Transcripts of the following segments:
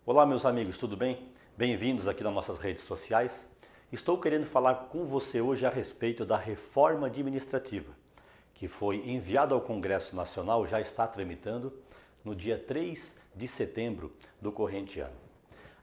Olá, meus amigos, tudo bem? Bem-vindos aqui nas nossas redes sociais. Estou querendo falar com você hoje a respeito da reforma administrativa, que foi enviada ao Congresso Nacional, já está tramitando no dia 3 de setembro do corrente ano.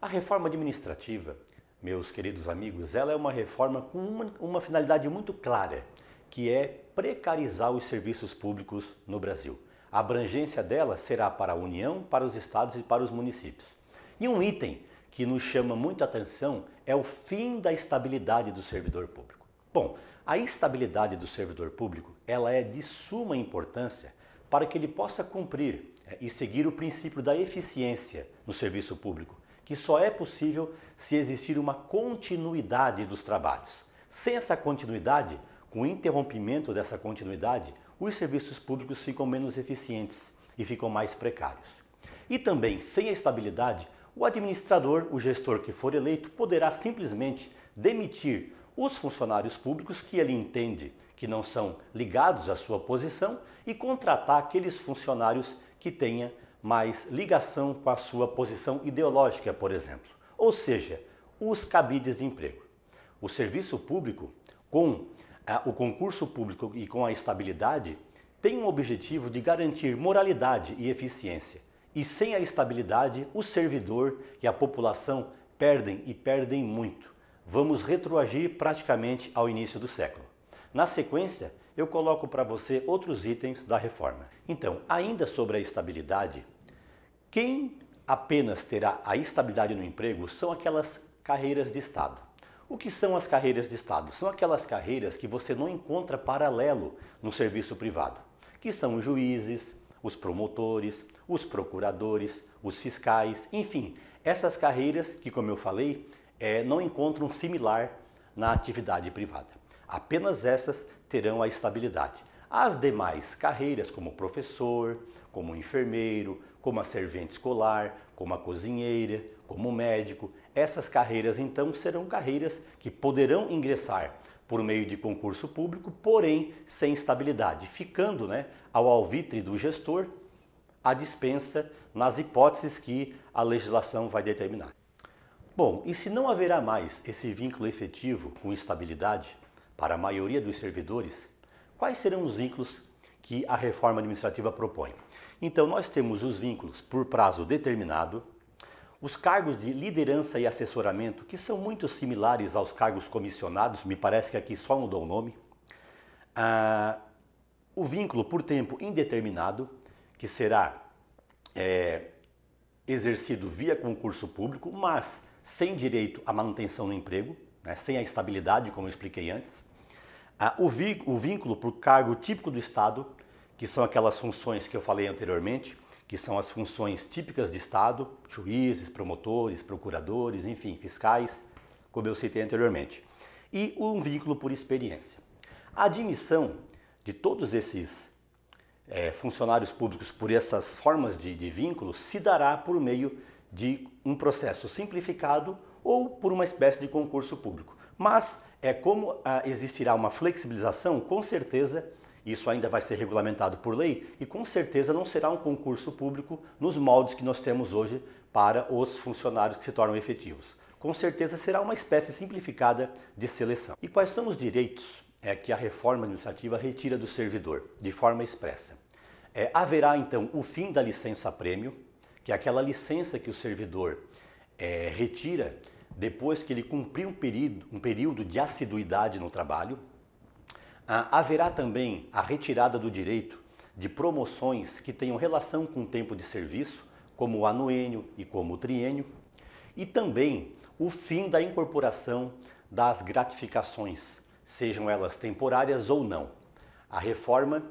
A reforma administrativa, meus queridos amigos, ela é uma reforma com uma finalidade muito clara, que é precarizar os serviços públicos no Brasil. A abrangência dela será para a União, para os estados e para os municípios. E um item que nos chama muita atenção é o fim da estabilidade do servidor público. Bom, a estabilidade do servidor público, ela é de suma importância para que ele possa cumprir e seguir o princípio da eficiência no serviço público, que só é possível se existir uma continuidade dos trabalhos. Sem essa continuidade, com o interrompimento dessa continuidade, os serviços públicos ficam menos eficientes e ficam mais precários. E também, sem a estabilidade, o administrador, o gestor que for eleito, poderá simplesmente demitir os funcionários públicos que ele entende que não são ligados à sua posição e contratar aqueles funcionários que tenham mais ligação com a sua posição ideológica, por exemplo. Ou seja, os cabides de emprego. O serviço público, com o concurso público e com a estabilidade, tem um objetivo de garantir moralidade e eficiência. E sem a estabilidade, o servidor e a população perdem e perdem muito. Vamos retroagir praticamente ao início do século. Na sequência, eu coloco para você outros itens da reforma. Então, ainda sobre a estabilidade, quem apenas terá a estabilidade no emprego são aquelas carreiras de Estado. O que são as carreiras de Estado? São aquelas carreiras que você não encontra paralelo no serviço privado, que são os juízes, os promotores, os procuradores, os fiscais, enfim, essas carreiras que, como eu falei, não encontram similar na atividade privada. Apenas essas terão a estabilidade. As demais carreiras, como professor, como enfermeiro, como a servente escolar, como a cozinheira, como médico, essas carreiras então serão carreiras que poderão ingressar por meio de concurso público, porém sem estabilidade, ficando ao alvitre do gestor a dispensa nas hipóteses que a legislação vai determinar. Bom, e se não haverá mais esse vínculo efetivo com estabilidade para a maioria dos servidores, quais serão os vínculos que a reforma administrativa propõe? Então nós temos os vínculos por prazo determinado, os cargos de liderança e assessoramento, que são muito similares aos cargos comissionados, me parece que aqui só mudou o nome. O vínculo por tempo indeterminado, que será exercido via concurso público, mas sem direito à manutenção no emprego, sem a estabilidade, como eu expliquei antes. O vínculo por cargo típico do Estado, que são aquelas funções que eu falei anteriormente, que são as funções típicas de Estado, juízes, promotores, procuradores, enfim, fiscais, como eu citei anteriormente. E um vínculo por experiência. A admissão de todos esses funcionários públicos por essas formas de vínculo se dará por meio de um processo simplificado ou por uma espécie de concurso público. Mas, como existirá uma flexibilização, com certeza isso ainda vai ser regulamentado por lei e com certeza não será um concurso público nos moldes que nós temos hoje para os funcionários que se tornam efetivos. Com certeza será uma espécie simplificada de seleção. E quais são os direitos que a reforma administrativa retira do servidor de forma expressa? Haverá então o fim da licença-prêmio, que é aquela licença que o servidor retira depois que ele cumprir um período de assiduidade no trabalho. Haverá também a retirada do direito de promoções que tenham relação com o tempo de serviço, como o anuênio e como o triênio, e também o fim da incorporação das gratificações, sejam elas temporárias ou não. A reforma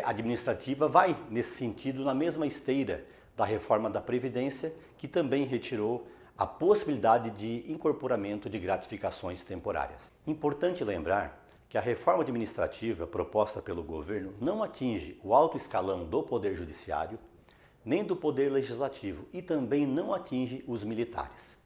administrativa vai, nesse sentido, na mesma esteira da reforma da Previdência, que também retirou a possibilidade de incorporamento de gratificações temporárias. Importante lembrar que a reforma administrativa proposta pelo governo não atinge o alto escalão do Poder Judiciário, nem do Poder Legislativo e também não atinge os militares.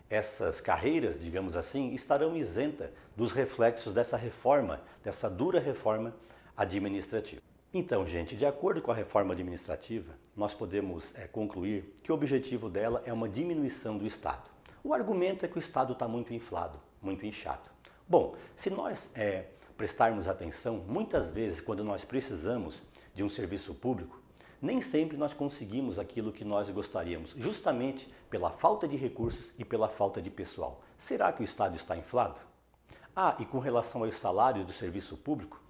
Essas carreiras, digamos assim, estarão isentas dos reflexos dessa reforma, dessa dura reforma administrativa. Então, gente, de acordo com a reforma administrativa, nós podemos concluir que o objetivo dela é uma diminuição do Estado. O argumento é que o Estado está muito inflado, muito inchado. Bom, se nós prestarmos atenção, muitas vezes quando nós precisamos de um serviço público, nem sempre nós conseguimos aquilo que nós gostaríamos, justamente pela falta de recursos e pela falta de pessoal. Será que o Estado está inflado? Ah, e com relação aos salários do serviço público,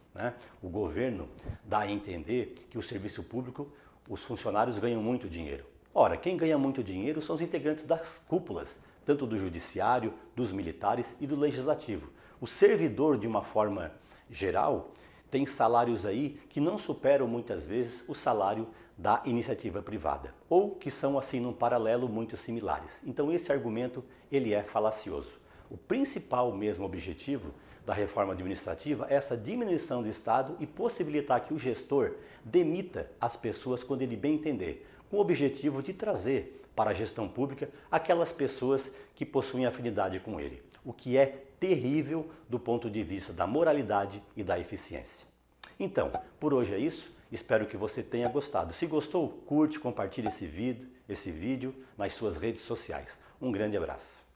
o governo dá a entender que o serviço público, os funcionários ganham muito dinheiro. Ora, quem ganha muito dinheiro são os integrantes das cúpulas, tanto do judiciário, dos militares e do legislativo. O servidor, de uma forma geral, tem salários aí que não superam muitas vezes o salário da iniciativa privada, ou que são assim num paralelo muito similares. Então esse argumento ele é falacioso. O principal mesmo objetivo da reforma administrativa é essa diminuição do Estado e possibilitar que o gestor demita as pessoas quando ele bem entender, com o objetivo de trazer para a gestão pública aquelas pessoas que possuem afinidade com ele, o que é terrível do ponto de vista da moralidade e da eficiência. Então, por hoje é isso. Espero que você tenha gostado. Se gostou, curte, compartilhe esse vídeo nas suas redes sociais. Um grande abraço.